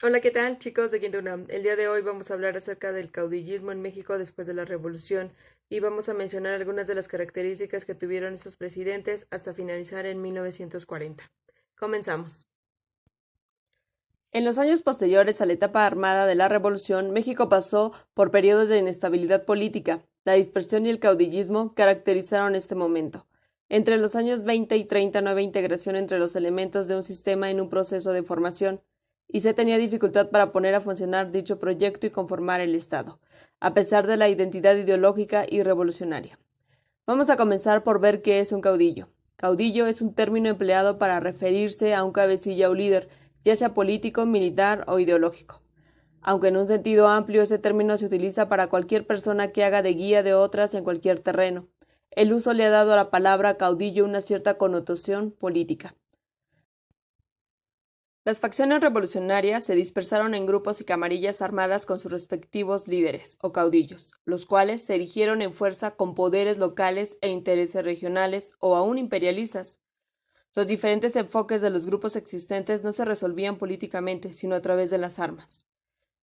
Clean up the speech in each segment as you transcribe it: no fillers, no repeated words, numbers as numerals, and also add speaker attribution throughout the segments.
Speaker 1: Hola, ¿qué tal, chicos de Quinta UNAM? El día de hoy vamos a hablar acerca del caudillismo en México después de la Revolución y vamos a mencionar algunas de las características que tuvieron estos presidentes hasta finalizar en 1940. Comenzamos. En los años posteriores a la etapa armada de la Revolución, México pasó por periodos de inestabilidad política. La dispersión y el caudillismo caracterizaron este momento. Entre los años 20 y 30 no había integración entre los elementos de un sistema en un proceso de formación, y se tenía dificultad para poner a funcionar dicho proyecto y conformar el Estado, a pesar de la identidad ideológica y revolucionaria. Vamos a comenzar por ver qué es un caudillo. Caudillo es un término empleado para referirse a un cabecilla o líder, ya sea político, militar o ideológico. Aunque en un sentido amplio ese término se utiliza para cualquier persona que haga de guía de otras en cualquier terreno. El uso le ha dado a la palabra caudillo una cierta connotación política. Las facciones revolucionarias se dispersaron en grupos y camarillas armadas con sus respectivos líderes, o caudillos, los cuales se erigieron en fuerza con poderes locales e intereses regionales o aún imperialistas. Los diferentes enfoques de los grupos existentes no se resolvían políticamente, sino a través de las armas.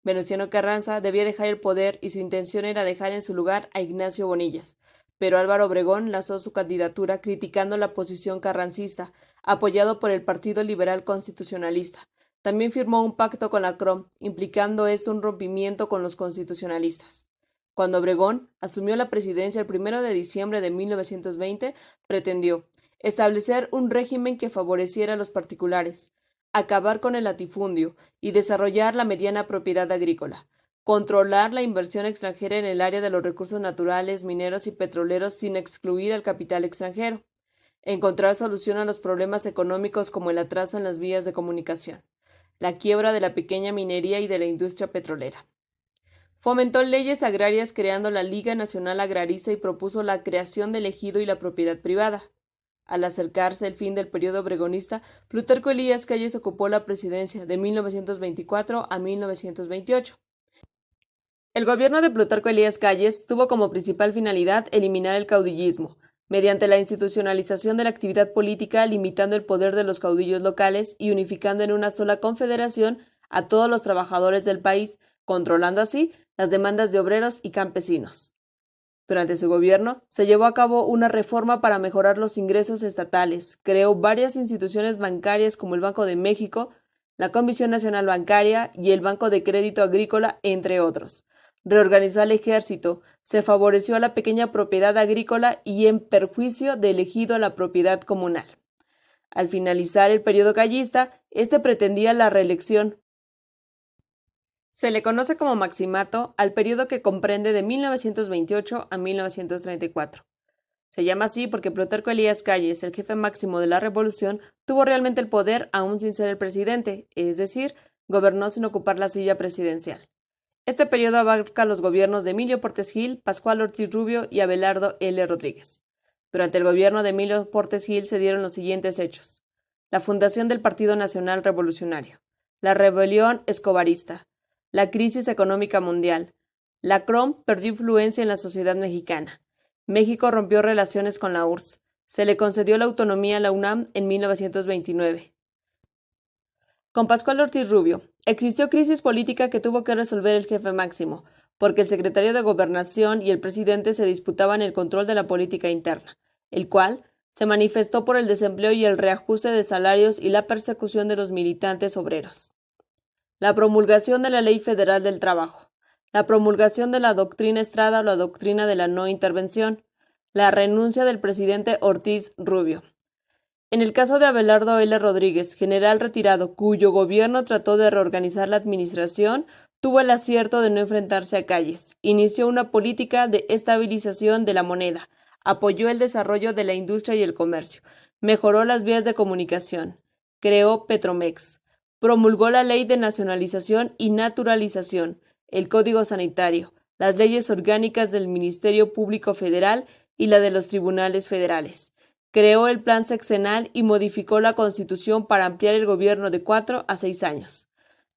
Speaker 1: Venustiano Carranza debía dejar el poder y su intención era dejar en su lugar a Ignacio Bonillas, pero Álvaro Obregón lanzó su candidatura criticando la posición carrancista, apoyado por el Partido Liberal Constitucionalista. También firmó un pacto con la CROM, implicando esto un rompimiento con los constitucionalistas. Cuando Obregón asumió la presidencia el 1 de diciembre de 1920, pretendió establecer un régimen que favoreciera a los particulares, acabar con el latifundio y desarrollar la mediana propiedad agrícola, controlar la inversión extranjera en el área de los recursos naturales, mineros y petroleros sin excluir al capital extranjero, encontrar solución a los problemas económicos como el atraso en las vías de comunicación, la quiebra de la pequeña minería y de la industria petrolera. Fomentó leyes agrarias creando la Liga Nacional Agrarista y propuso la creación del ejido y la propiedad privada. Al acercarse el fin del periodo obregonista, Plutarco Elías Calles ocupó la presidencia de 1924 a 1928. El gobierno de Plutarco Elías Calles tuvo como principal finalidad eliminar el caudillismo, mediante la institucionalización de la actividad política, limitando el poder de los caudillos locales y unificando en una sola confederación a todos los trabajadores del país, controlando así las demandas de obreros y campesinos. Durante su gobierno, se llevó a cabo una reforma para mejorar los ingresos estatales, creó varias instituciones bancarias como el Banco de México, la Comisión Nacional Bancaria y el Banco de Crédito Agrícola, entre otros. Reorganizó al ejército, se favoreció a la pequeña propiedad agrícola y en perjuicio del ejido a la propiedad comunal. Al finalizar el periodo callista, este pretendía la reelección. Se le conoce como maximato al periodo que comprende de 1928 a 1934. Se llama así porque Plutarco Elías Calles, el jefe máximo de la revolución, tuvo realmente el poder aún sin ser el presidente, es decir, gobernó sin ocupar la silla presidencial. Este periodo abarca los gobiernos de Emilio Portes Gil, Pascual Ortiz Rubio y Abelardo L. Rodríguez. Durante el gobierno de Emilio Portes Gil se dieron los siguientes hechos: la fundación del Partido Nacional Revolucionario, la rebelión escobarista, la crisis económica mundial. La CROM perdió influencia en la sociedad mexicana. México rompió relaciones con la URSS. Se le concedió la autonomía a la UNAM en 1929. Con Pascual Ortiz Rubio, existió crisis política que tuvo que resolver el jefe máximo, porque el secretario de Gobernación y el presidente se disputaban el control de la política interna, el cual se manifestó por el desempleo y el reajuste de salarios y la persecución de los militantes obreros. La promulgación de la Ley Federal del Trabajo, la promulgación de la doctrina Estrada o la doctrina de la no intervención, la renuncia del presidente Ortiz Rubio. En el caso de Abelardo L. Rodríguez, general retirado, cuyo gobierno trató de reorganizar la administración, tuvo el acierto de no enfrentarse a Calles. Inició una política de estabilización de la moneda, apoyó el desarrollo de la industria y el comercio, mejoró las vías de comunicación, creó Petromex, promulgó la ley de nacionalización y naturalización, el Código Sanitario, las leyes orgánicas del Ministerio Público Federal y la de los tribunales federales. Creó el Plan Sexenal y modificó la Constitución para ampliar el gobierno de 4 a 6 años.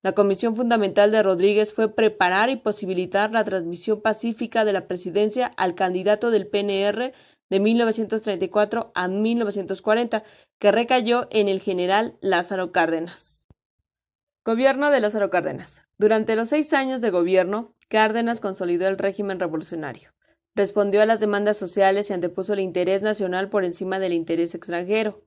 Speaker 1: La comisión fundamental de Rodríguez fue preparar y posibilitar la transmisión pacífica de la presidencia al candidato del PNR de 1934 a 1940, que recayó en el general Lázaro Cárdenas. Gobierno de Lázaro Cárdenas. Durante los 6 años de gobierno, Cárdenas consolidó el régimen revolucionario, respondió a las demandas sociales y antepuso el interés nacional por encima del interés extranjero.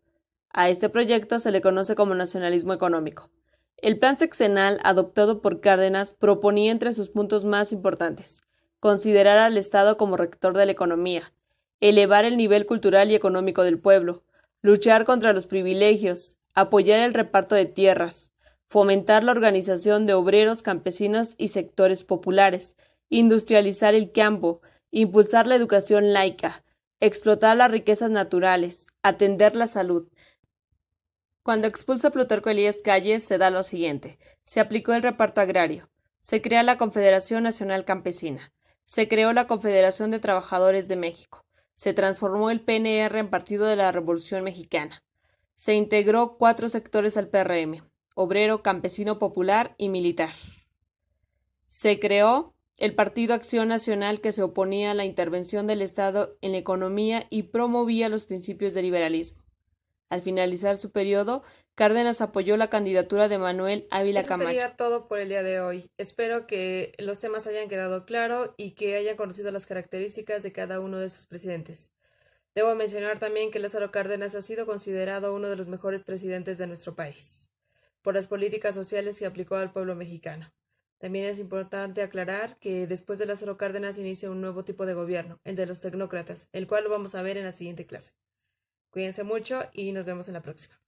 Speaker 1: A este proyecto se le conoce como nacionalismo económico. El plan sexenal adoptado por Cárdenas proponía entre sus puntos más importantes considerar al Estado como rector de la economía, elevar el nivel cultural y económico del pueblo, luchar contra los privilegios, apoyar el reparto de tierras, fomentar la organización de obreros, campesinos y sectores populares, industrializar el campo, impulsar la educación laica, explotar las riquezas naturales, atender la salud. Cuando expulsa Plutarco Elías Calles se da lo siguiente: se aplicó el reparto agrario, se crea la Confederación Nacional Campesina, se creó la Confederación de Trabajadores de México, se transformó el PNR en Partido de la Revolución Mexicana, se integró 4 sectores al PRM: obrero, campesino, popular y militar. Se creó el Partido Acción Nacional, que se oponía a la intervención del Estado en la economía y promovía los principios del liberalismo. Al finalizar su periodo, Cárdenas apoyó la candidatura de Manuel Ávila Camacho. Eso sería todo por el día de hoy. Espero que los temas hayan quedado claros y que hayan conocido las características de cada uno de sus presidentes. Debo mencionar también que Lázaro Cárdenas ha sido considerado uno de los mejores presidentes de nuestro país, por las políticas sociales que aplicó al pueblo mexicano. También es importante aclarar que después de Lázaro Cárdenas inicia un nuevo tipo de gobierno, el de los tecnócratas, el cual lo vamos a ver en la siguiente clase. Cuídense mucho y nos vemos en la próxima.